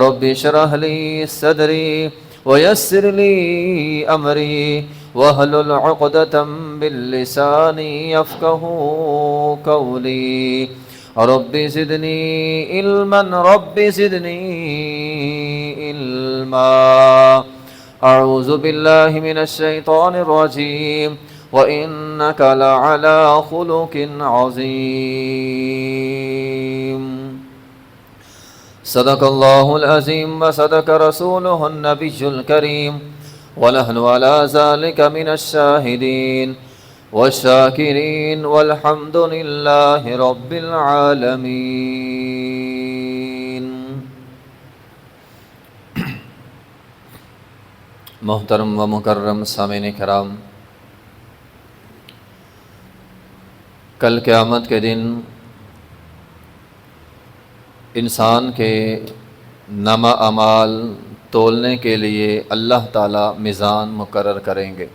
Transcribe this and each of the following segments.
رب اشرح لي صدري ويسر لي أمري واحلل عقدة من لساني يفقهوا قولي رب زدني علما رب زدني علما أعوذ بالله من الشيطان الرجيم وإنك لعلى خلق عظيم صدق الله العظيم وصدق رسوله النبي الكريم ونحن على ذلك من الشاهدين والشاکرین والحمد للہ رب العالمین۔ محترم و مکرم سامعین کرام، کل قیامت کے دن انسان کے نامہ اعمال تولنے کے لیے اللہ تعالیٰ میزان مقرر کریں گے۔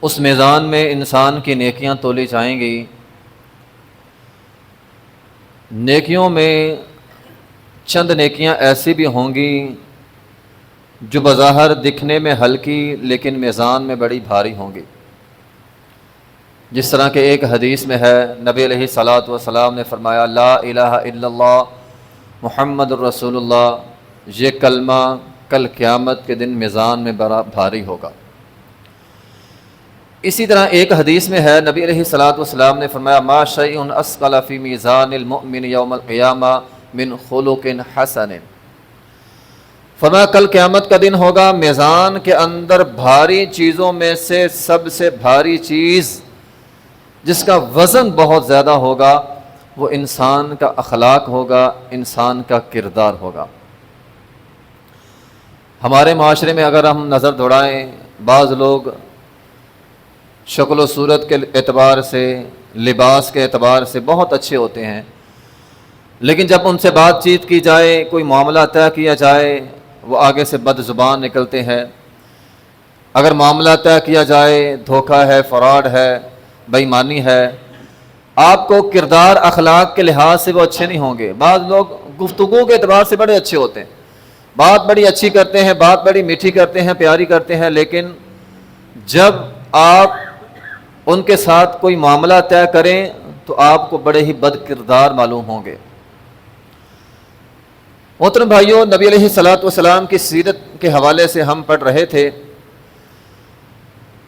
اس میزان میں انسان کی نیکیاں تولی جائیں گی۔ نیکیوں میں چند نیکیاں ایسی بھی ہوں گی جو بظاہر دکھنے میں ہلکی لیکن میزان میں بڑی بھاری ہوں گی۔ جس طرح کہ ایک حدیث میں ہے، نبی علیہ الصلاۃ والسلام نے فرمایا، لا الہ الا اللہ محمد الرسول اللہ، یہ کلمہ کل قیامت کے دن میزان میں بڑا بھاری ہوگا۔ اسی طرح ایک حدیث میں ہے، نبی علیہ الصلاۃ والسلام نے فرمایا، ما شیء اثقل فی میزان المؤمن یوم القیامہ من خلق حسن۔ فرمایا کل قیامت کا دن ہوگا، میزان کے اندر بھاری چیزوں میں سے سب سے بھاری چیز جس کا وزن بہت زیادہ ہوگا وہ انسان کا اخلاق ہوگا، انسان کا کردار ہوگا۔ ہمارے معاشرے میں اگر ہم نظر دوڑائیں، بعض لوگ شکل و صورت کے اعتبار سے، لباس کے اعتبار سے بہت اچھے ہوتے ہیں، لیکن جب ان سے بات چیت کی جائے، کوئی معاملہ طے کیا جائے، وہ آگے سے بد زبان نکلتے ہیں۔ اگر معاملہ طے کیا جائے، دھوکہ ہے، فراڈ ہے، بے ایمانی ہے، آپ کو کردار اخلاق کے لحاظ سے وہ اچھے نہیں ہوں گے۔ بعض لوگ گفتگو کے اعتبار سے بڑے اچھے ہوتے ہیں، بات بڑی اچھی کرتے ہیں، بات بڑی میٹھی کرتے ہیں، پیاری کرتے ہیں، لیکن جب آپ ان کے ساتھ کوئی معاملہ طے کریں تو آپ کو بڑے ہی بد کردار معلوم ہوں گے۔ محترم بھائیوں، نبی علیہ الصلاۃ والسلام کی سیرت کے حوالے سے ہم پڑھ رہے تھے۔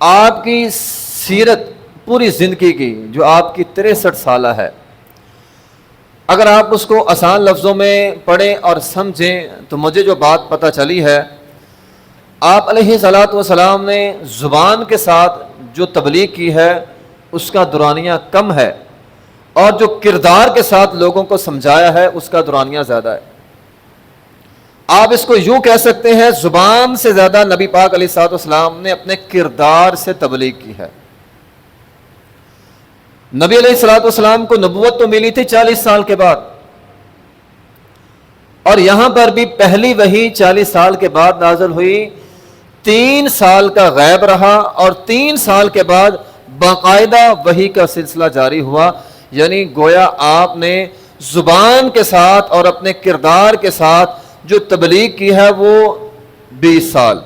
آپ کی سیرت پوری زندگی کی جو آپ کی 63 سالہ ہے، اگر آپ اس کو آسان لفظوں میں پڑھیں اور سمجھیں تو مجھے جو بات پتہ چلی ہے، آپ علیہ الصلاۃ والسلام نے زبان کے ساتھ جو تبلیغ کی ہے اس کا دورانیہ کم ہے، اور جو کردار کے ساتھ لوگوں کو سمجھایا ہے اس کا دورانیہ زیادہ ہے۔ آپ اس کو یوں کہہ سکتے ہیں، زبان سے زیادہ نبی پاک علیہ الصلاۃ والسلام نے اپنے کردار سے تبلیغ کی ہے۔ نبی علیہ الصلاۃ والسلام کو نبوت تو ملی تھی 40 سال کے بعد، اور یہاں پر بھی پہلی وحی 40 سال کے بعد نازل ہوئی، 3 سال کا غیب رہا، اور 3 سال کے بعد باقاعدہ وحی کا سلسلہ جاری ہوا۔ یعنی گویا آپ نے زبان کے ساتھ اور اپنے کردار کے ساتھ جو تبلیغ کی ہے وہ 20 سال،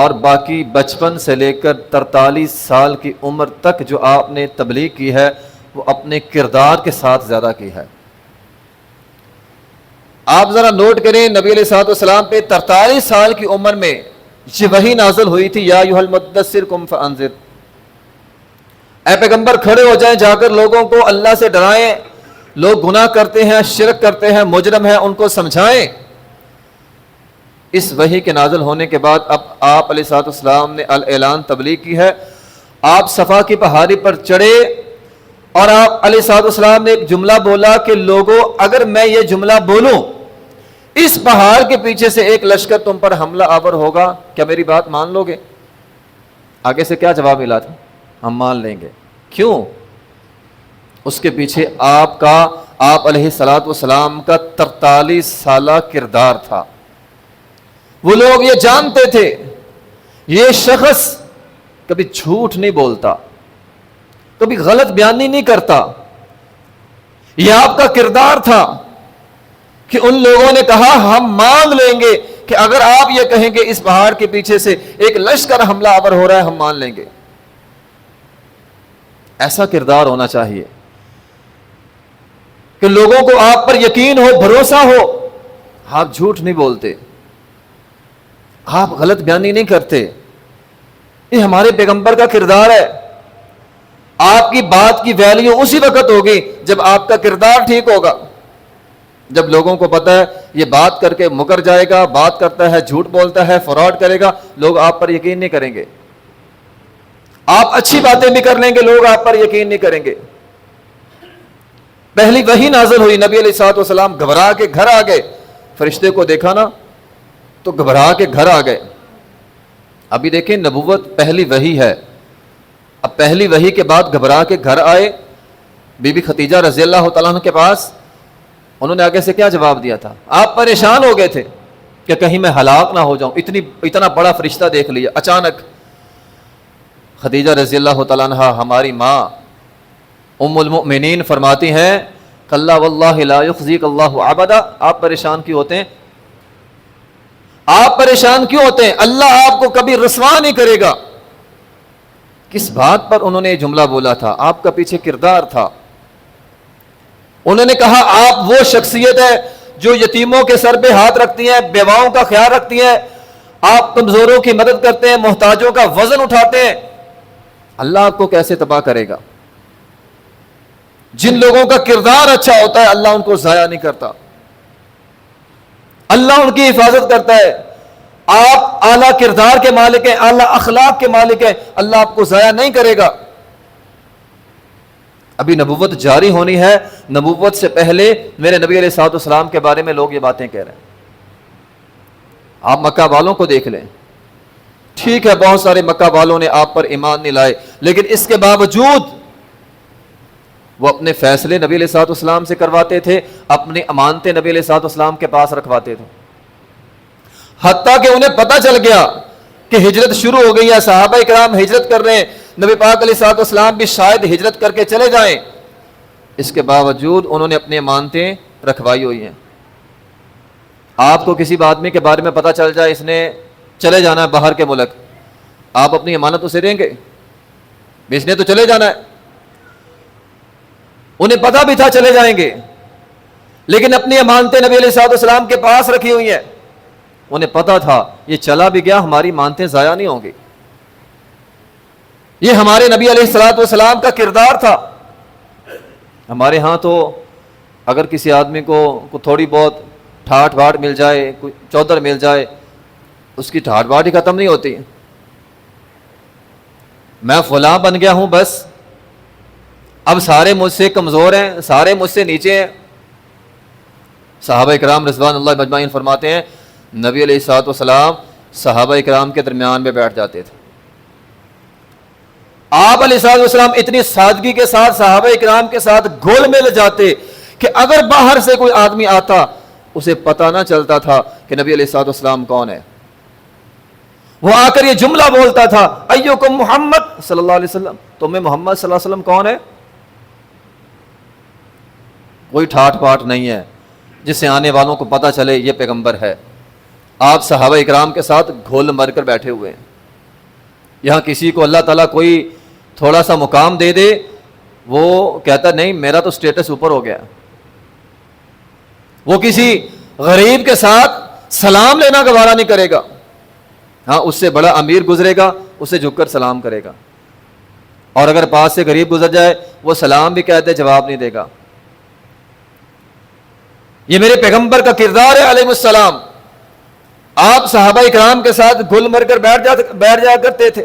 اور باقی بچپن سے لے کر 43 سال کی عمر تک جو آپ نے تبلیغ کی ہے وہ اپنے کردار کے ساتھ زیادہ کی ہے۔ آپ ذرا نوٹ کریں، نبی علیہ الصلوۃ والسلام پہ 43 سال کی عمر میں یہ وحی نازل ہوئی تھی، یا ایھا المدثر قم فانذر، اے پیغمبر کھڑے ہو جائیں، جا کر لوگوں کو اللہ سے ڈرائیں، لوگ گناہ کرتے ہیں، شرک کرتے ہیں، مجرم ہیں، ان کو سمجھائیں۔ اس وحی کے نازل ہونے کے بعد اب آپ علیہ الصلوۃ والسلام نے اعلان تبلیغ کی ہے۔ آپ صفا کی پہاڑی پر چڑھے اور آپ علیہ الصلوۃ والسلام نے ایک جملہ بولا کہ لوگوں، اگر میں یہ جملہ بولوں، اس پہاڑ کے پیچھے سے ایک لشکر تم پر حملہ آور ہوگا، کیا میری بات مان لو گے؟ آگے سے کیا جواب ملا تھا؟ ہم مان لیں گے۔ کیوں؟ اس کے پیچھے آپ علیہ الصلوۃ والسلام کا 43 سالہ کردار تھا۔ وہ لوگ یہ جانتے تھے یہ شخص کبھی جھوٹ نہیں بولتا، کبھی غلط بیانی نہیں کرتا، یہ آپ کا کردار تھا کہ ان لوگوں نے کہا ہم مان لیں گے کہ اگر آپ یہ کہیں گے اس پہاڑ کے پیچھے سے ایک لشکر حملہ آور ہو رہا ہے ہم مان لیں گے. ایسا کردار ہونا چاہیے کہ لوگوں کو آپ پر یقین ہو, بھروسہ ہو. آپ جھوٹ نہیں بولتے, آپ غلط بیانی نہیں کرتے. یہ ہمارے پیغمبر کا کردار ہے. آپ کی بات کی ویلیو اسی وقت ہوگی جب آپ کا کردار ٹھیک ہوگا. جب لوگوں کو پتا ہے یہ بات کر کے مکر جائے گا, بات کرتا ہے, جھوٹ بولتا ہے, فراڈ کرے گا, لوگ آپ پر یقین نہیں کریں گے. آپ اچھی باتیں بھی کر لیں گے, لوگ آپ پر یقین نہیں کریں گے. پہلی وحی نازل ہوئی, نبی علیہ الصلوۃ والسلام گھبرا کے گھر آ گئے. فرشتے کو دیکھا نا تو گھبرا کے گھر آ گئے. ابھی دیکھیں نبوت پہلی وحی ہے, اب پہلی وحی کے بعد گھبرا کے گھر آئے بی بی ختیجہ رضی اللہ تعالیٰ عنہ کے پاس. انہوں نے آگے سے کیا جواب دیا تھا؟ آپ پریشان ہو گئے تھے کہ کہیں میں ہلاک نہ ہو جاؤں, اتنا بڑا فرشتہ دیکھ لیا اچانک. خدیجہ رضی اللہ تعالیٰ عنہ ہماری ماں ام المؤمنین فرماتی ہیں کلا واللہ لا یخزیک اللہ ابدا. آپ پریشان کیوں ہوتے ہیں؟ آپ پریشان کیوں ہوتے ہیں؟ اللہ آپ کو کبھی رسوا نہیں کرے گا. کس بات پر انہوں نے یہ جملہ بولا تھا؟ آپ کا پیچھے کردار تھا. انہوں نے کہا آپ وہ شخصیت ہے جو یتیموں کے سر پہ ہاتھ رکھتی ہیں, بیواؤں کا خیال رکھتی ہیں, آپ کمزوروں کی مدد کرتے ہیں, محتاجوں کا وزن اٹھاتے ہیں. اللہ آپ کو کیسے تباہ کرے گا؟ جن لوگوں کا کردار اچھا ہوتا ہے اللہ ان کو ضائع نہیں کرتا, اللہ ان کی حفاظت کرتا ہے. آپ اعلیٰ کردار کے مالک ہیں, اعلیٰ اخلاق کے مالک ہیں, اللہ آپ کو ضائع نہیں کرے گا. ابھی نبوت جاری ہونی ہے. نبوت سے پہلے میرے نبی علیہ الصلوۃ والسلام کے بارے میں لوگ یہ باتیں کہہ رہے ہیں. آپ مکہ والوں کو دیکھ لیں, ٹھیک ہے بہت سارے مکہ والوں نے آپ پر ایمان نہیں لائے, لیکن اس کے باوجود وہ اپنے فیصلے نبی علیہ الصلوۃ والسلام سے کرواتے تھے, اپنی امانتیں نبی علیہ الصلوۃ والسلام کے پاس رکھواتے تھے. حتیٰ کہ انہیں پتہ چل گیا کہ ہجرت شروع ہو گئی ہے, صحابہ کرام ہجرت کر رہے ہیں, نبی پاک علیہ الصلوۃ والسلام بھی شاید ہجرت کر کے چلے جائیں. اس کے باوجود انہوں نے اپنی امانتیں رکھوائی ہوئی ہیں. آپ کو کسی آدمی کے بارے میں پتہ چل جائے اس نے چلے جانا ہے باہر کے ملک, آپ اپنی امانت اسے دیں گے؟ اس نے تو چلے جانا ہے. انہیں پتہ بھی تھا چلے جائیں گے, لیکن اپنی امانتیں نبی علیہ الصلوۃ والسلام کے پاس رکھی ہوئی ہیں. انہیں پتہ تھا یہ چلا بھی گیا ہماری امانتیں ضائع نہیں ہوں گی. یہ ہمارے نبی علیہ الصلوۃ والسلام کا کردار تھا. ہمارے ہاں تو اگر کسی آدمی کو تھوڑی بہت ٹھاٹ باٹ مل جائے, کوئی چودر مل جائے, اس کی ٹھاٹ باٹ ہی ختم نہیں ہوتی. میں فلاں بن گیا ہوں بس, اب سارے مجھ سے کمزور ہیں, سارے مجھ سے نیچے ہیں. صحابہ کرام رضوان اللہ مجمعین فرماتے ہیں نبی علیہ الصلوۃ والسلام صحابہ کرام کے درمیان میں بیٹھ جاتے تھے. آپ علیہ الصلوۃ والسلام اتنی سادگی کے ساتھ صحابہ کرام کے ساتھ گھل مل جاتے کہ اگر باہر سے کوئی آدمی آتا اسے پتہ نہ چلتا تھا کہ نبی علیہ الصلوۃ والسلام کون ہے. وہ آ کر یہ جملہ بولتا تھا ایکم محمد صلی اللہ علیہ وسلم, تمہیں محمد صلی اللہ علیہ وسلم کون ہے؟ کوئی ٹھاٹ پاٹ نہیں ہے جس سے آنے والوں کو پتہ چلے یہ پیغمبر ہے. آپ صحابہ اکرام کے ساتھ گھول مر کر بیٹھے ہوئے ہیں. یہاں کسی کو اللہ تعالیٰ کوئی تھوڑا سا مقام دے دے, وہ کہتا نہیں میرا تو سٹیٹس اوپر ہو گیا. وہ کسی غریب کے ساتھ سلام لینا گوارا نہیں کرے گا. ہاں اس سے بڑا امیر گزرے گا اسے جھک کر سلام کرے گا, اور اگر پاس سے غریب گزر جائے وہ سلام بھی کہتے جواب نہیں دے گا. یہ میرے پیغمبر کا کردار ہے علیہ السلام. آپ صحابہ اکرام کے ساتھ گھل مر کر بیٹھ جایا کرتے تھے.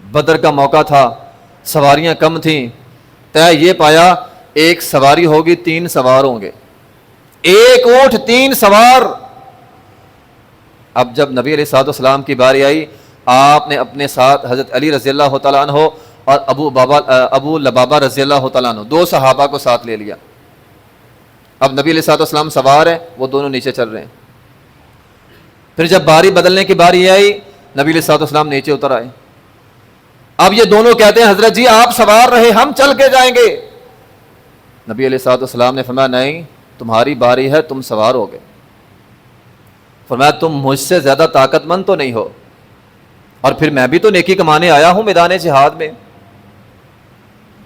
بدر کا موقع تھا, سواریاں کم تھیں, طے یہ پایا ایک سواری ہوگی 3 سوار ہوں گے, ایک اونٹ 3 سوار. اب جب نبی علیہ الصلوۃ والسلام کی باری آئی, آپ نے اپنے ساتھ حضرت علی رضی اللہ تعالیٰ عنہ اور ابو لبابہ رضی اللہ تعالیٰ عنہ 2 صحابہ کو ساتھ لے لیا. اب نبی علیہ الصلوۃ والسلام سوار ہیں, وہ دونوں نیچے چل رہے ہیں. پھر جب باری بدلنے کی باری آئی نبی علیہ الصلوۃ والسلام نیچے اتر آئے. اب یہ دونوں کہتے ہیں حضرت جی آپ سوار رہے ہم چل کے جائیں گے. نبی علیہ الصلوۃ والسلام نے فرمایا نہیں تمہاری باری ہے، تم سوار ہو گئے۔ فرمایا تم مجھ سے زیادہ طاقت مند تو نہیں ہو، اور پھر میں بھی تو نیکی کمانے آیا ہوں میدان جہاد میں،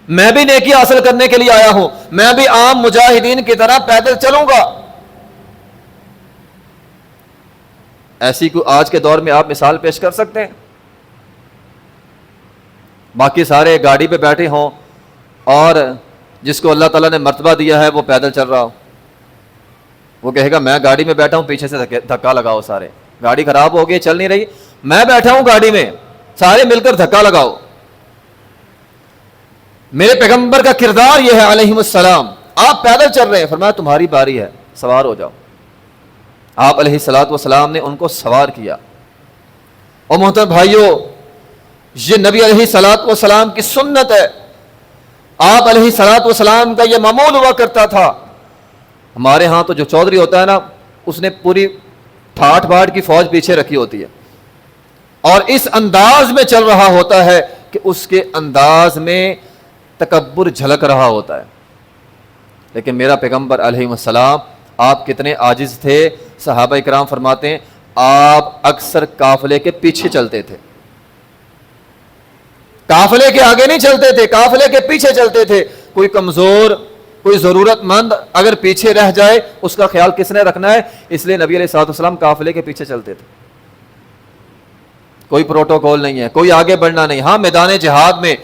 میں بھی نیکی حاصل کرنے کے لیے آیا ہوں، میں بھی عام مجاہدین کی طرح پیدل چلوں گا۔ ایسی کو آج کے دور میں آپ مثال پیش کر سکتے ہیں؟ باقی سارے گاڑی پہ بیٹھے ہوں اور جس کو اللہ تعالیٰ نے مرتبہ دیا ہے وہ پیدل چل رہا ہو، وہ کہے گا میں گاڑی میں بیٹھا ہوں، پیچھے سے دھکا لگاؤ، سارے گاڑی خراب ہو گئی چل نہیں رہی، میں بیٹھا ہوں گاڑی میں، سارے مل کر دھکا لگاؤ۔ میرے پیغمبر کا کردار یہ ہے علیہ السلام، آپ پیدل چل رہے ہیں، فرمایا تمہاری باری ہے، سوار ہو جاؤ۔ آپ علیہ الصلوۃ والسلام نے ان کو سوار کیا۔ اور محترم بھائیوں، یہ نبی علیہ الصلوۃ والسلام کی سنت ہے، آپ علیہ الصلوۃ والسلام کا یہ معمول ہوا کرتا تھا۔ ہمارے ہاں تو جو چودھری ہوتا ہے نا، اس نے پوری ٹھاٹ باٹ کی فوج پیچھے رکھی ہوتی ہے اور اس انداز میں چل رہا ہوتا ہے کہ اس کے انداز میں تکبر جھلک رہا ہوتا ہے۔ لیکن میرا پیغمبر علیہ السلام آپ کتنے عاجز تھے، صحابہ اکرام فرماتے ہیں آپ اکثر قافلے کے پیچھے چلتے تھے، قافلے کے آگے نہیں چلتے تھے، قافلے کے پیچھے چلتے تھے۔ کوئی کمزور، کوئی ضرورت مند اگر پیچھے رہ جائے اس کا خیال کس نے رکھنا ہے؟ اس لیے نبی علیہ الصلوۃ والسلام قافلے کے پیچھے چلتے تھے۔ کوئی پروٹوکول نہیں ہے، کوئی آگے بڑھنا نہیں۔ ہاں میدان جہاد میں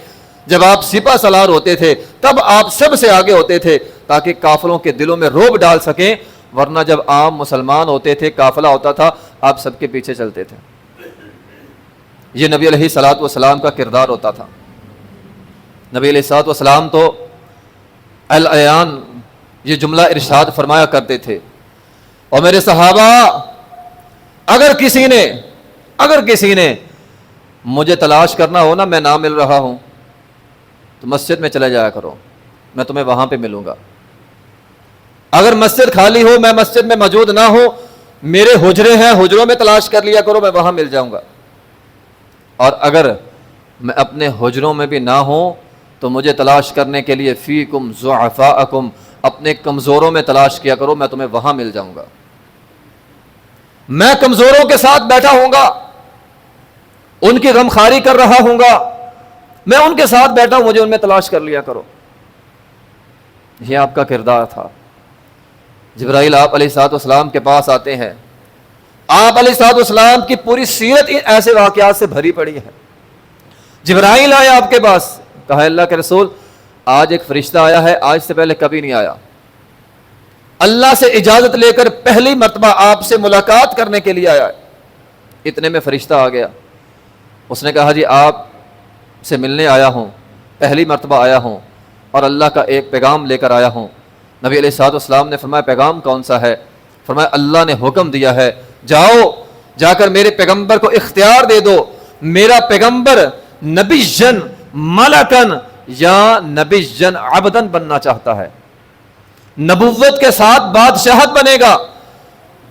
جب آپ سپہ سالار ہوتے تھے تب آپ سب سے آگے ہوتے تھے تاکہ قافلوں کے دلوں میں رعب ڈال سکیں، ورنہ جب عام مسلمان ہوتے تھے، قافلہ ہوتا تھا، آپ سب کے پیچھے چلتے تھے۔ یہ نبی علیہ الصلوۃ والسلام کا کردار ہوتا تھا۔ نبی علیہ الصلوۃ والسلام تو العیان یہ جملہ ارشاد فرمایا کرتے تھے، اور میرے صحابہ اگر کسی نے مجھے تلاش کرنا ہو نا، میں نہ مل رہا ہوں تو مسجد میں چلے جایا کرو، میں تمہیں وہاں پہ ملوں گا۔ اگر مسجد خالی ہو، میں مسجد میں موجود نہ ہوں، میرے حجرے ہیں، حجروں میں تلاش کر لیا کرو، میں وہاں مل جاؤں گا۔ اور اگر میں اپنے حجروں میں بھی نہ ہوں تو مجھے تلاش کرنے کے لیے فیکم ضعفاءکم، اپنے کمزوروں میں تلاش کیا کرو، میں تمہیں وہاں مل جاؤں گا۔ میں کمزوروں کے ساتھ بیٹھا ہوں گا، ان کی غمخواری کر رہا ہوں گا، میں ان کے ساتھ بیٹھا ہوں، مجھے ان میں تلاش کر لیا کرو۔ یہ آپ کا کردار تھا۔ جبرائیل آپ علیہ الصلوۃ والسلام کے پاس آتے ہیں، آپ علیہ الصلوۃ والسلام کی پوری سیرت ایسے واقعات سے بھری پڑی ہے۔ جبرائیل آیا آپ کے پاس، کہا اللہ کے رسول آج ایک فرشتہ آیا ہے، آج سے پہلے کبھی نہیں آیا، اللہ سے اجازت لے کر پہلی مرتبہ آپ سے ملاقات کرنے کے لیے آیا ہے۔ اتنے میں فرشتہ آ گیا، اس نے کہا جی آپ سے ملنے آیا ہوں، پہلی مرتبہ آیا ہوں اور اللہ کا ایک پیغام لے کر آیا ہوں۔ نبی علیہ الصلوۃ والسلام نے فرمایا پیغام کون سا ہے؟ فرمایا اللہ نے حکم دیا ہے، جاؤ جا کر میرے پیغمبر کو اختیار دے دو، میرا پیغمبر نبی جن ملکن یا نبی جن عبدن بننا چاہتا ہے، نبوت کے ساتھ بادشاہت بنے گا،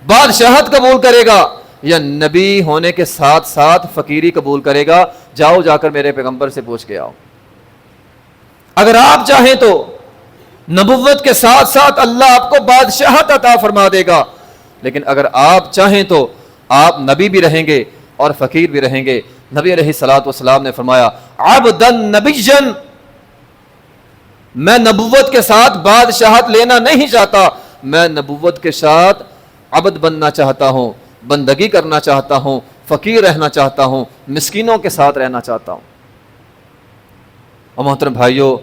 بادشاہت قبول کرے گا، یا نبی ہونے کے ساتھ ساتھ فقیری قبول کرے گا؟ جاؤ جا کر میرے پیغمبر سے پوچھ کے آؤ۔ اگر آپ چاہیں تو نبوت کے ساتھ ساتھ اللہ آپ کو بادشاہت عطا فرما دے گا، لیکن اگر آپ چاہیں تو آپ نبی بھی رہیں گے اور فقیر بھی رہیں گے۔ نبی علیہ الصلوۃ والسلام نے فرمایا عبدن نبیًا، میں نبوت کے ساتھ بادشاہت لینا نہیں چاہتا، میں نبوت کے ساتھ عبد بننا چاہتا ہوں، بندگی کرنا چاہتا ہوں، فقیر رہنا چاہتا ہوں، مسکینوں کے ساتھ رہنا چاہتا ہوں۔ اور محترم بھائیوں،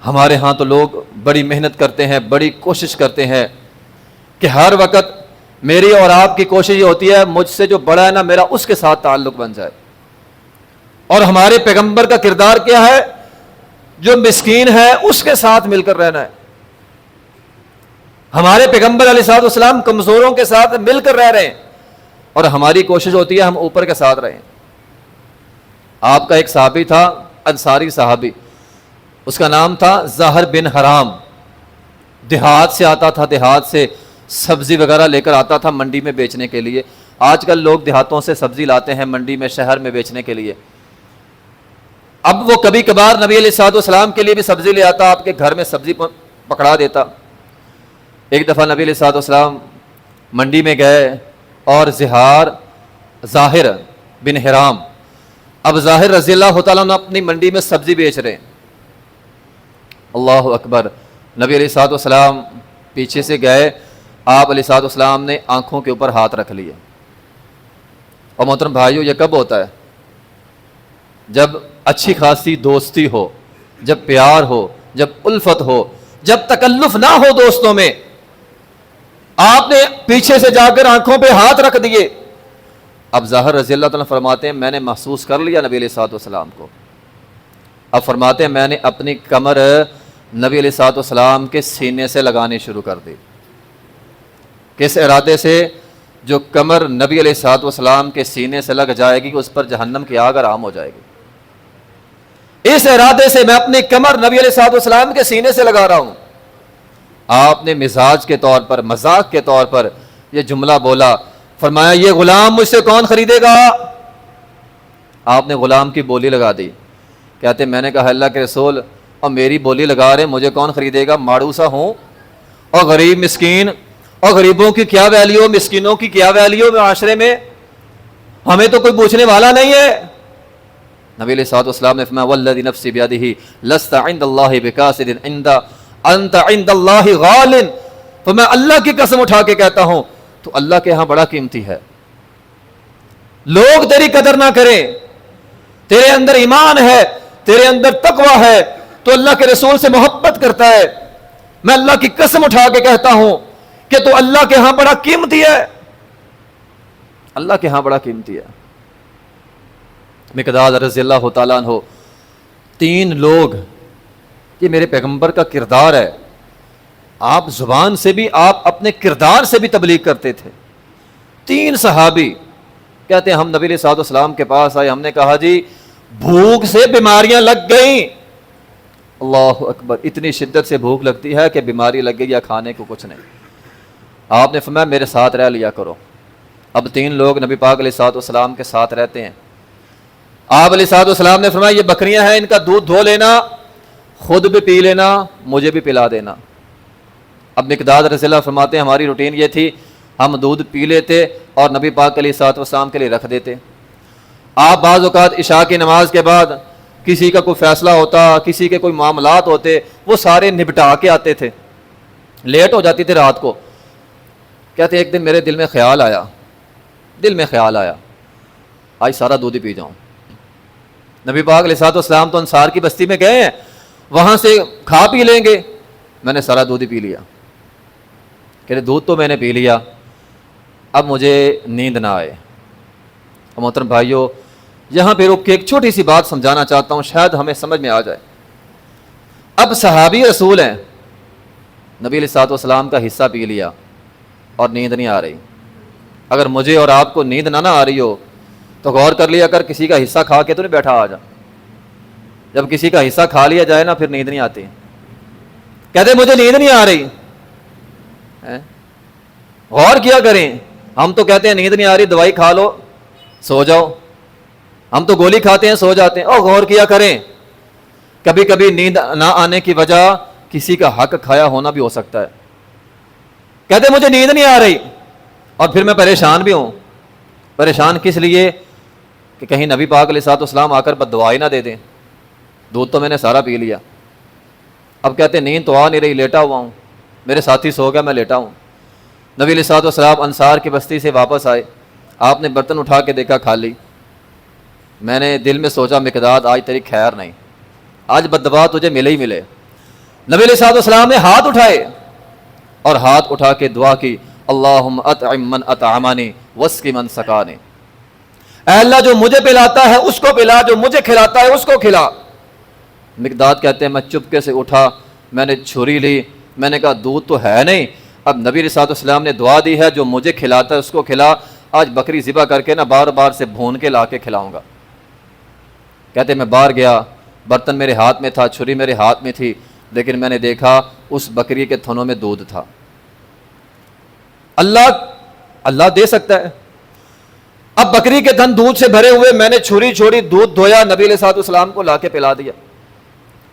ہمارے ہاں تو لوگ بڑی محنت کرتے ہیں، بڑی کوشش کرتے ہیں کہ ہر وقت میری اور آپ کی کوشش یہ ہوتی ہے مجھ سے جو بڑا ہے نا میرا اس کے ساتھ تعلق بن جائے۔ اور ہمارے پیغمبر کا کردار کیا ہے؟ جو مسکین ہے اس کے ساتھ مل کر رہنا ہے۔ ہمارے پیغمبر علیہ الصلوۃ والسلام کمزوروں کے ساتھ مل کر رہ رہے ہیں، اور ہماری کوشش ہوتی ہے ہم اوپر کے ساتھ رہیں۔ آپ کا ایک صحابی تھا، انصاری صحابی، اس کا نام تھا زہر بن حرام، دیہات سے آتا تھا، دیہات سے سبزی وغیرہ لے کر آتا تھا منڈی میں بیچنے کے لیے۔ آج کل لوگ دیہاتوں سے سبزی لاتے ہیں منڈی میں، شہر میں بیچنے کے لیے۔ اب وہ کبھی کبھار نبی علیہ الصلوۃ والسلام کے لیے بھی سبزی لے آتا, آپ کے گھر میں سبزی پکڑا دیتا. ایک دفعہ نبی علیہ الصلوۃ والسلام منڈی میں گئے اور ظاہر بن حرام, اب ظاہر رضی اللہ تعالیٰ عنہ اپنی منڈی میں سبزی بیچ رہے ہیں. اللہ اکبر. نبی علیہ الصلوۃ والسلام پیچھے سے گئے, آپ علیہ الصلوۃ والسلام نے آنکھوں کے اوپر ہاتھ رکھ لیے. اور محترم بھائیو, یہ کب ہوتا ہے؟ جب اچھی خاصی دوستی ہو, جب پیار ہو, جب الفت ہو, جب تکلف نہ ہو دوستوں میں. آپ نے پیچھے سے جا کر آنکھوں پہ ہاتھ رکھ دیے. اب ظاہر رضی اللہ تعالیٰ فرماتے ہیں میں نے محسوس کر لیا نبی علیہ الصلوۃ والسلام کو. اب فرماتے ہیں میں نے اپنی کمر نبی علیہ الصلوۃ والسلام کے سینے سے لگانی شروع کر دی. کس ارادے سے؟ جو کمر نبی علیہ الصلوۃ والسلام کے سینے سے لگ جائے گی اس پر جہنم کی آگ حرام ہو جائے گی. اس ارادے سے میں اپنی کمر نبی علیہ الصلوۃ والسلام کے سینے سے لگا رہا ہوں. آپ نے مزاج کے طور پر, مذاق کے طور پر یہ جملہ بولا, فرمایا یہ غلام مجھ سے کون خریدے گا؟ آپ نے غلام کی بولی لگا دی. کہتے میں نے کہا اللہ کے رسول, اور میری بولی لگا رہے, مجھے کون خریدے گا؟ ماڑو سا ہوں, اور غریب مسکین, اور غریبوں کی کیا ویلیو, مسکینوں کی کیا ویلیو معاشرے میں, ہمیں تو کوئی پوچھنے والا نہیں ہے. نبی علیہ الصلوۃ والسلام نے فرمایا والذی نفسی بیدہ لست عند اللہ بکاسد انت عند اللہ غال. تو میں اللہ کی قسم اٹھا کے کہتا ہوں تو اللہ کے ہاں بڑا قیمتی ہے. لوگ تیری قدر نہ کریں, تیرے اندر ایمان ہے, تیرے اندر تقوی ہے, تو اللہ کے رسول سے محبت کرتا ہے. میں اللہ کی قسم اٹھا کے کہتا ہوں کہ تو اللہ کے ہاں بڑا قیمتی ہے, اللہ کے ہاں بڑا قیمتی ہے. مقداد رضی اللہ تعالیٰ عنہ, 3 لوگ, یہ میرے پیغمبر کا کردار ہے. آپ زبان سے بھی, آپ اپنے کردار سے بھی تبلیغ کرتے تھے. 3 صحابی کہتے ہیں ہم نبی علیہ الصلوۃ والسلام کے پاس آئے, ہم نے کہا جی بھوک سے بیماریاں لگ گئیں. اللہ اکبر. اتنی شدت سے بھوک لگتی ہے کہ بیماری لگ گئی یا کھانے کو کچھ نہیں. آپ نے فرمایا میرے ساتھ رہ لیا کرو. اب 3 لوگ نبی پاک علیہ الصلوۃ والسلام کے ساتھ رہتے ہیں. آپ علیہ الصلوۃ والسلام نے فرمایا یہ بکریاں ہیں, ان کا دودھ دھو لینا, خود بھی پی لینا, مجھے بھی پلا دینا. اب مقداد رضی اللہ فرماتے ہیں ہماری روٹین یہ تھی, ہم دودھ پی لیتے اور نبی پاک علیہ الصلوۃ والسلام کے لیے رکھ دیتے. آپ بعض اوقات عشاء کی نماز کے بعد کسی کا کوئی فیصلہ ہوتا, کسی کے کوئی معاملات ہوتے, وہ سارے نپٹا کے آتے تھے. لیٹ ہو جاتی تھی رات کو. کہتے ایک دن میرے دل میں خیال آیا آج سارا دودھ ہی پی جاؤں. نبی پاک علیہ الصلوۃ والسلام تو انصار کی بستی میں گئے ہیں, وہاں سے کھا پی لیں گے. میں نے سارا دودھ ہی پی لیا. کہتے دودھ تو میں نے پی لیا, اب مجھے نیند نہ آئے. اور محترم بھائیو, یہاں پہ رک کے ایک چھوٹی سی بات سمجھانا چاہتا ہوں, شاید ہمیں سمجھ میں آ جائے. اب صحابی رسول ہیں, نبی علیہ الصلوۃ والسلام کا حصہ پی لیا اور نیند نہیں آ رہی. اگر مجھے اور آپ کو نیند نہ آ رہی ہو تو غور کر لیا کر, کسی کا حصہ کھا کے تو نہیں بیٹھا آ جا. جب کسی کا حصہ کھا لیا جائے نا پھر نیند نہیں آتی. کہتے مجھے نیند نہیں آ رہی. غور کیا کریں, ہم تو کہتے ہیں نیند نہیں آ رہی, دوائی کھا لو سو جاؤ. ہم تو گولی کھاتے ہیں سو جاتے ہیں. اور غور کیا کریں, کبھی کبھی نیند نہ آنے کی وجہ کسی کا حق کھایا ہونا بھی ہو سکتا ہے. کہتے مجھے نیند نہیں آ رہی اور پھر میں پریشان بھی ہوں. پریشان کس لیے کہ کہیں نبی پاک علیہ الصلوۃ والسلام آ کر بد دعائی نہ دے دیں. دودھ تو میں نے سارا پی لیا. اب کہتے نیند تو آ نہیں رہی, لیٹا ہوا ہوں, میرے ساتھی سو گیا, میں لیٹا ہوں. نبی علیہ الصلوۃ والسلام انصار کی بستی سے واپس آئے. آپ نے برتن اٹھا کے دیکھا خالی. میں نے دل میں سوچا مقداد آج تیری خیر نہیں, آج بد دعا تجھے ملے ہی ملے. نبی علیہ الصلوۃ والسلام نے ہاتھ اٹھائے اور ہاتھ اٹھا کے دعا کی, اللہم اطعم من اطعمانی واسقِ من سقانی. اے اللہ جو مجھے پلاتا ہے اس کو پلا, جو مجھے کھلاتا ہے اس کو کھلا. مقداد کہتے ہیں میں چپکے سے اٹھا, میں نے چھری لی, میں نے کہا دودھ تو ہے نہیں, اب نبی علیہ الصلوۃ والسلام نے دعا دی ہے جو مجھے کھلاتا ہے اس کو کھلا. آج بکری ذبح کر کے نا بار بار سے بھون کے لا کے کھلاؤں گا. کہتے میں باہر گیا, برتن میرے ہاتھ میں تھا, چھری میرے ہاتھ میں تھی, لیکن میں نے دیکھا اس بکری کے تھنوں میں دودھ تھا. اللہ دے سکتا ہے. اب بکری کے تھن دودھ سے بھرے ہوئے، میں نے چھری چھوڑی، دودھ دھویا، نبی علیہ الصلوۃ والسلام کو لا کے پلا دیا۔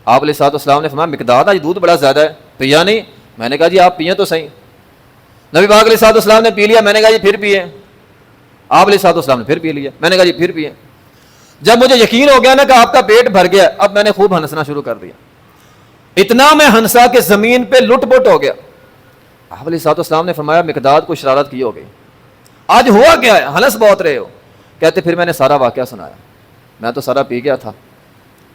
آپ علیہ الصلوۃ والسلام نے فرمایا مقداد آج دودھ بڑا زیادہ ہے، پیا نہیں؟ میں نے کہا جی آپ پیئیں تو صحیح۔ نبی پاک علیہ الصلوۃ والسلام نے پی لیا، میں نے کہا جی پھر پیئیں۔ آپ علیہ الصلوۃ والسلام نے پھر پی لیا، میں نے کہا جی پھر پیئیں۔ جب مجھے یقین ہو گیا نا کہ آپ کا پیٹ بھر گیا، اب میں نے خوب ہنسنا شروع کر دیا، اتنا میں ہنسا کہ زمین پہ لٹ پٹ ہو گیا۔ آپ علیہ الصلوۃ والسلام نے فرمایا مقداد کو شرارت کی ہو گئی، آج ہوا کیا ہے، ہنس بہت رہے ہو؟ کہتے پھر میں نے سارا واقعہ سنایا، میں تو سارا پی گیا تھا،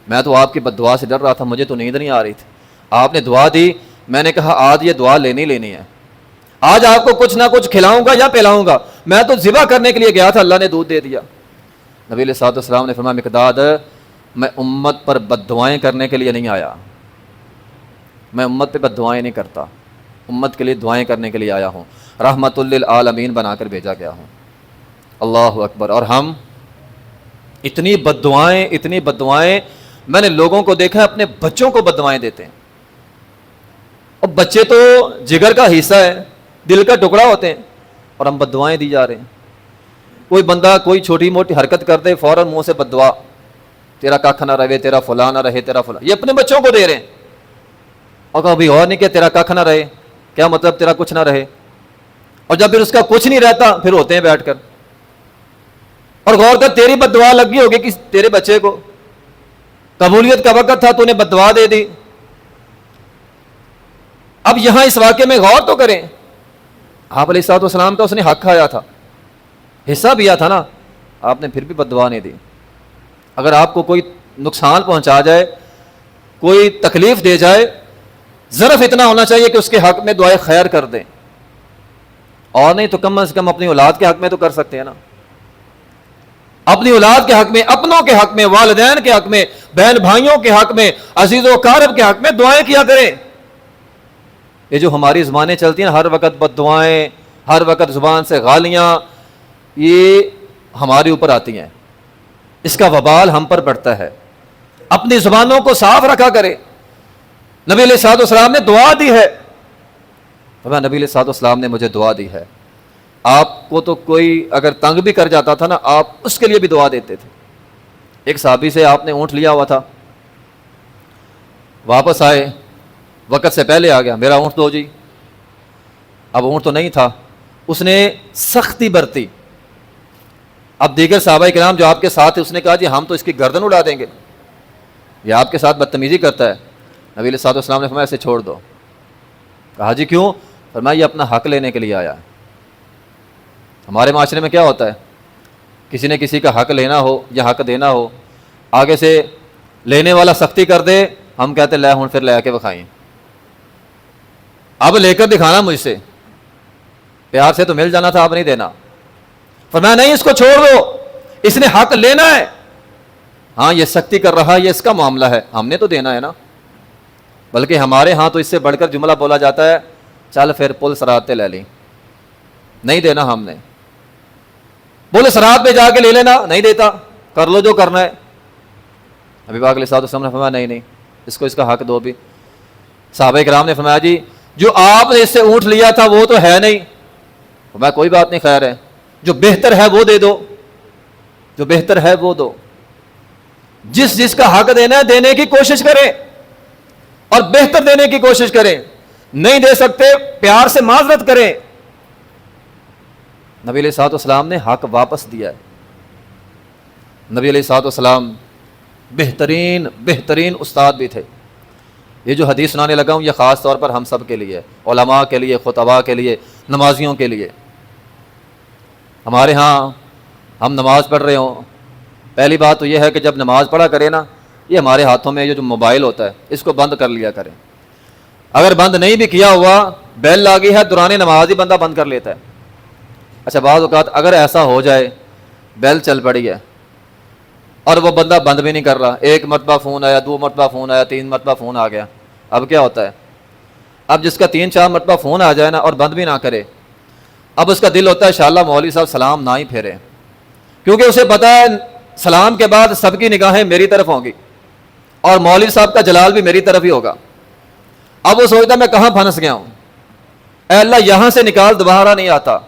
میں تو آپ کی بد دعا سے ڈر رہا تھا، مجھے تو نیند نہیں آ رہی تھی، آپ نے دعا دی، میں نے کہا آج یہ دعا لینی ہے، آج آپ کو کچھ نہ کچھ کھلاؤں گا یا پلاؤں گا، میں تو ذبح کرنے کے لیے گیا تھا، اللہ نے دودھ دے دیا۔ نبی علیہ الصلوۃ والسلام نے فرمایا مقداد میں امت پر بد دعائیں کرنے کے لیے نہیں آیا، میں امت پہ بد دعائیں نہیں کرتا، امت کے لیے دعائیں کرنے کے لیے آیا ہوں، رحمت للعالمین بنا کر بھیجا گیا ہوں۔ اللہ اکبر۔ اور ہم اتنی بد دعائیں میں نے لوگوں کو دیکھا اپنے بچوں کو بد دعائیں دیتے ہیں، اور بچے تو جگر کا حصہ ہے، دل کا ٹکڑا ہوتے ہیں، اور ہم بد دعائیں دی جا رہے ہیں۔ کوئی بندہ کوئی چھوٹی موٹی حرکت کر دے فوراً منہ سے بد دعا، تیرا ککھ نہ رہے، تیرا فلاں نہ رہے، تیرا فلاں، یہ اپنے بچوں کو دے رہے ہیں، اور کبھی اور نہیں کہ تیرا ککھ نہ رہے، کیا مطلب تیرا کچھ نہ رہے؟ اور جب پھر اس کا کچھ نہیں رہتا پھر ہوتے ہیں بیٹھ کر، اور غور کر تیری بد دعا لگی ہوگی کہ تیرے بچے کو، قبولیت کا وقت تھا تو نے بد دعا دے دی۔ اب یہاں اس واقعے میں غور تو کریں، آپ علیہ الصلوۃ والسلام کا اس نے حق کھایا تھا، حصہ بھی تھا نا، آپ نے پھر بھی بد دعا نہیں دی۔ اگر آپ کو کوئی نقصان پہنچا جائے، کوئی تکلیف دے جائے، ظرف اتنا ہونا چاہیے کہ اس کے حق میں دعائے خیر کر دیں، اور نہیں تو کم از کم اپنی اولاد کے حق میں تو کر سکتے ہیں نا، اپنی اولاد کے حق میں، اپنوں کے حق میں، والدین کے حق میں، بہن بھائیوں کے حق میں، عزیز و اقارب کے حق میں دعائیں کیا کریں۔ یہ جو ہماری زبانیں چلتی ہیں ہر وقت بد دعائیں، ہر وقت زبان سے گالیاں، یہ ہمارے اوپر آتی ہیں، اس کا وبال ہم پر پڑتا ہے۔ اپنی زبانوں کو صاف رکھا کرے۔ نبی علیہ الصلوۃ والسلام نے دعا دی ہے، نبی علیہ الصلوۃ والسلام نے مجھے دعا دی ہے۔ آپ کو تو کوئی اگر تنگ بھی کر جاتا تھا نا، آپ اس کے لیے بھی دعا دیتے تھے۔ ایک صحابی سے آپ نے اونٹ لیا ہوا تھا، واپس آئے، وقت سے پہلے آ گیا، میرا اونٹ دو جی۔ اب اونٹ تو نہیں تھا، اس نے سختی برتی۔ اب دیگر صحابہ کرام جو آپ کے ساتھ ہیں، اس نے کہا جی ہم تو اس کی گردن اڑا دیں گے، یہ آپ کے ساتھ بدتمیزی کرتا ہے۔ نبی علیہ الصلوۃ والسلام نے فرمایا اسے چھوڑ دو۔ کہا جی کیوں؟ فرمایا یہ اپنا حق لینے کے لیے آیا ہے۔ ہمارے معاشرے میں کیا ہوتا ہے، کسی نے کسی کا حق لینا ہو یا حق دینا ہو، آگے سے لینے والا سختی کر دے، ہم کہتے لے ہوں پھر لے کے بکھائیں، اب لے کر دکھانا مجھ سے، پیار سے تو مل جانا تھا، اب نہیں دینا۔ فرمایا نہیں اس کو چھوڑ دو، اس نے حق لینا ہے، ہاں یہ سختی کر رہا ہے، یہ اس کا معاملہ ہے، ہم نے تو دینا ہے نا۔ بلکہ ہمارے ہاں تو اس سے بڑھ کر جملہ بولا جاتا ہے چل پھر پل سرات لے لیں، نہیں دینا ہم نے، بولے سرات پہ جا کے لے لینا، نہیں دیتا، کر لو جو کرنا ہے۔ نبی پاک علیہ الصلوۃ والسلام نے فرمایا نہیں اس کو اس کا حق دو بھی۔ صحابہ کرام نے فرمایا جی جو آپ نے اس سے اونٹ لیا تھا وہ تو ہے نہیں۔ فرمایا کوئی بات نہیں، خیر ہے، جو بہتر ہے وہ دے دو، جو بہتر ہے وہ دو، جس کا حق دینا ہے دینے کی کوشش کریں، اور بہتر دینے کی کوشش کریں، نہیں دے سکتے پیار سے معذرت کریں۔ نبی علیہ الصلوۃ والسلام نے حق واپس دیا ہے۔ نبی علیہ الصلوۃ والسلام بہترین استاد بھی تھے۔ یہ جو حدیث سنانے لگا ہوں یہ خاص طور پر ہم سب کے لیے، علماء کے لیے، خطباء کے لیے، نمازیوں کے لیے۔ ہمارے ہاں ہم نماز پڑھ رہے ہوں، پہلی بات تو یہ ہے کہ جب نماز پڑھا کرے نا، یہ ہمارے ہاتھوں میں یہ جو موبائل ہوتا ہے اس کو بند کر لیا کریں۔ اگر بند نہیں بھی کیا ہوا، بیل لاگی ہے، دوران نماز ہی بندہ بند کر لیتا ہے۔ اچھا بعض اوقات اگر ایسا ہو جائے بیل چل پڑی ہے اور وہ بندہ بند بھی نہیں کر رہا، ایک مرتبہ فون آیا، دو مرتبہ فون آیا، تین مرتبہ فون آ گیا، اب کیا ہوتا ہے؟ اب جس کا 3-4 مرتبہ فون آ جائے نا اور بند بھی نہ کرے، اب اس کا دل ہوتا ہے انشاءاللہ مولوی صاحب سلام نہ ہی پھیرے، کیونکہ اسے پتا ہے سلام کے بعد سب کی نگاہیں میری طرف ہوں گی اور مولوی صاحب کا جلال بھی میری طرف ہی ہوگا۔ اب وہ سوچتا میں کہاں پھنس گیا ہوں، اے اللہ یہاں سے نکال، دوبارہ نہیں آتا۔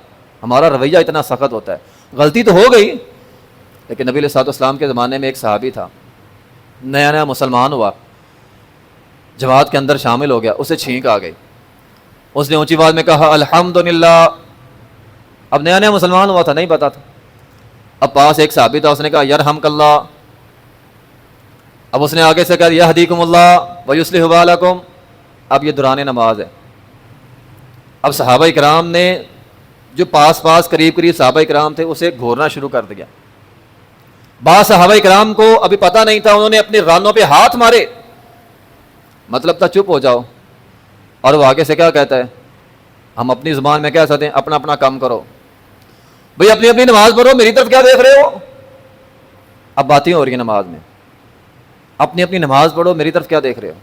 ہمارا رویہ اتنا سخت ہوتا ہے، غلطی تو ہو گئی، لیکن نبی علیہ الصلوۃ والسلام کے زمانے میں ایک صحابی تھا، نیا نیا مسلمان ہوا، جماعت کے اندر شامل ہو گیا، اسے چھینک آ گئی، اس نے اونچی آواز میں کہا الحمدللہ۔ اب نیا نیا مسلمان ہوا تھا، نہیں پتا تھا۔ اب پاس ایک صحابی تھا، اس نے کہا یرحمک اللہ۔ اب اس نے آگے سے کہا یہدیکم اللہ ویصلح بالکم۔ اب یہ دوران نماز ہے۔ اب صحابہ کرام نے جو پاس قریب صحابہ کرام تھے اسے گھورنا شروع کر دیا۔ بعض صحابہ کرام کو ابھی پتہ نہیں تھا، انہوں نے اپنی رانوں پہ ہاتھ مارے، مطلب تھا چپ ہو جاؤ۔ اور وہ آگے سے کیا کہتا ہے، ہم اپنی زبان میں کہہ سکتے ہیں اپنا اپنا کام کرو، بھئی اپنی اپنی نماز پڑھو، میری طرف کیا دیکھ رہے ہو؟ اب باتیں ہو رہی ہیں نماز میں، اپنی اپنی نماز پڑھو، میری طرف کیا دیکھ رہے ہو؟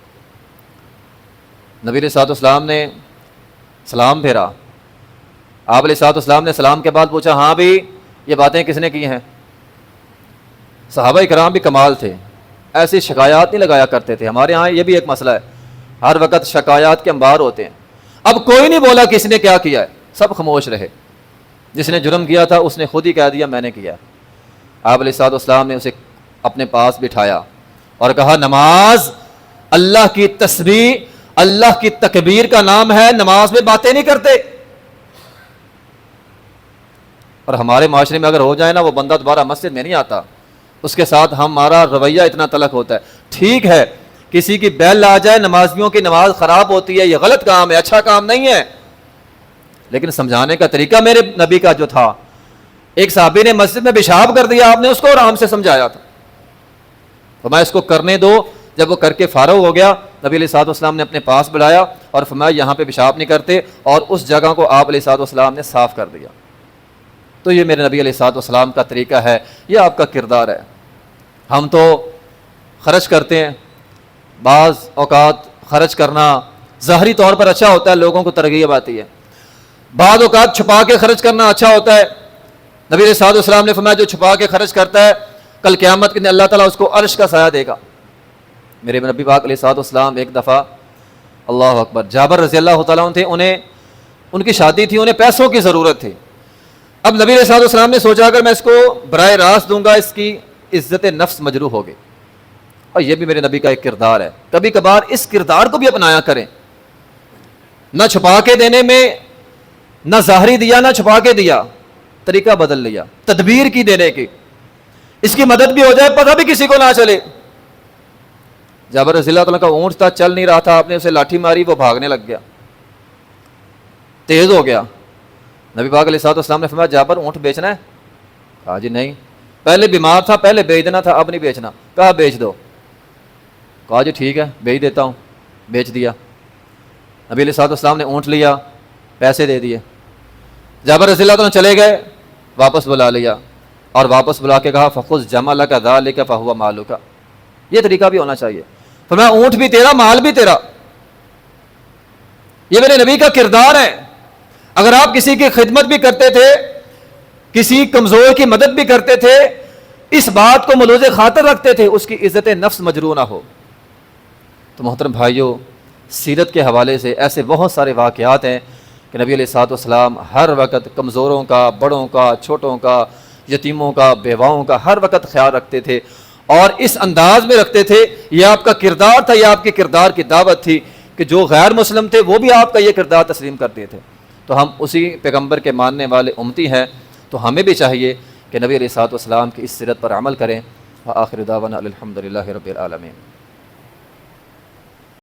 نبی علیہ الصلوۃ والسلام نے سلام پھیرا۔ آپ علیہ الصلوۃ والسلام نے سلام کے بعد پوچھا ہاں بھی یہ باتیں کس نے کی ہیں؟ صحابہ کرام بھی کمال تھے، ایسی شکایات نہیں لگایا کرتے تھے۔ ہمارے ہاں یہ بھی ایک مسئلہ ہے، ہر وقت شکایات کے انبار ہوتے ہیں۔ اب کوئی نہیں بولا کس نے کیا کیا ہے، سب خاموش رہے۔ جس نے جرم کیا تھا اس نے خود ہی کہہ دیا میں نے کیا۔ آپ علیہ الصلوۃ والسلام نے اسے اپنے پاس بٹھایا اور کہا نماز اللہ کی تسبیح، اللہ کی تکبیر کا نام ہے، نماز میں باتیں نہیں کرتے۔ اور ہمارے معاشرے میں اگر ہو جائے نا وہ بندہ دوبارہ مسجد میں نہیں آتا، اس کے ساتھ ہمارا رویہ اتنا تلخ ہوتا ہے۔ ٹھیک ہے کسی کی بیل آ جائے، نمازیوں کی نماز خراب ہوتی ہے، یہ غلط کام ہے، اچھا کام نہیں ہے، لیکن سمجھانے کا طریقہ میرے نبی کا جو تھا، ایک صحابی نے مسجد میں پیشاب کر دیا، آپ نے اس کو آرام سے سمجھایا تھا، فرمایا اس کو کرنے دو۔ جب وہ کر کے فارغ ہو گیا، نبی علیہ الصلوۃ والسلام نے اپنے پاس بلایا اور فرمایا یہاں پہ پیشاب نہیں کرتے، اور اس جگہ کو آپ علیہ الصلوۃ والسلام نے صاف کر دیا۔ تو یہ میرے نبی علیہ الصلوۃ والسلام کا طریقہ ہے، یہ آپ کا کردار ہے۔ ہم تو خرچ کرتے ہیں، بعض اوقات خرچ کرنا ظاہری طور پر اچھا ہوتا ہے، لوگوں کو ترغیب آتی ہے، بعض اوقات چھپا کے خرچ کرنا اچھا ہوتا ہے۔ نبی علیہ الصلوۃ والسلام نے فرمایا جو چھپا کے خرچ کرتا ہے کل قیامت کے دن اللہ تعالیٰ اس کو عرش کا سایہ دے گا۔ میرے نبی پاک علیہ الصلوۃ والسلام ایک دفعہ، اللہ اکبر، جابر رضی اللہ تعالیٰ عنہ تھے، ان کی شادی تھی، انہیں پیسوں کی ضرورت تھی۔ اب نبی علیہ الصلوۃ والسلام نے سوچا اگر میں اس کو براہ راست دوں گا اس کی عزت نفس مجروح ہوگی، اور یہ بھی میرے نبی کا ایک کردار ہے۔ کبھی کبھار اس کردار کو بھی اپنایا کریں، نہ چھپا کے دینے میں، نہ ظاہری دیا نہ چھپا کے دیا، طریقہ بدل لیا، تدبیر کی دینے کی، اس کی مدد بھی ہو جائے، پتہ بھی کسی کو نہ چلے۔ جابر رضی اللہ تعالیٰ کا اونٹ تھا، چل نہیں رہا تھا، آپ نے اسے لاٹھی ماری، وہ بھاگنے لگ گیا، تیز ہو گیا۔ نبی پاک علیہ الصلوۃ والسلام نے فرمایا جابر اونٹ بیچنا ہے؟ کہا جی نہیں، پہلے بیمار تھا، پہلے بیچ دینا تھا، اب نہیں بیچنا۔ کہا بیچ دو۔ کہا جی ٹھیک ہے بیچ دیتا ہوں، بیچ دیا۔ نبی علیہ الصلوۃ والسلام نے اونٹ لیا، پیسے دے دیے، جابر رضی اللہ عنہ چلے گئے، واپس بلا لیا، اور واپس بلا کے کہا فخذ جملک ذلک فہو مالک۔ یہ طریقہ بھی ہونا چاہیے۔ فرمایا اونٹ بھی تیرا، مال بھی تیرا، یہ میرے نبی کا کردار ہے۔ اگر آپ کسی کی خدمت بھی کرتے تھے، کسی کمزور کی مدد بھی کرتے تھے، اس بات کو ملوز خاطر رکھتے تھے اس کی عزت نفس مجروح نہ ہو۔ تو محترم بھائیوں، سیرت کے حوالے سے ایسے بہت سارے واقعات ہیں کہ نبی علیہ الصلوۃ والسلام ہر وقت کمزوروں کا، بڑوں کا، چھوٹوں کا، یتیموں کا، بیواؤں کا ہر وقت خیال رکھتے تھے، اور اس انداز میں رکھتے تھے۔ یہ آپ کا کردار تھا، یہ آپ کے کردار کی دعوت تھی کہ جو غیر مسلم تھے وہ بھی آپ کا یہ کردار تسلیم کرتے تھے۔ تو ہم اسی پیغمبر کے ماننے والے امتی ہیں، تو ہمیں بھی چاہیے کہ نبی علیہ الصلوۃ والسلام کی اس سیرت پر عمل کریں۔ وآخر دعوانا الحمدللہ رب العالمین۔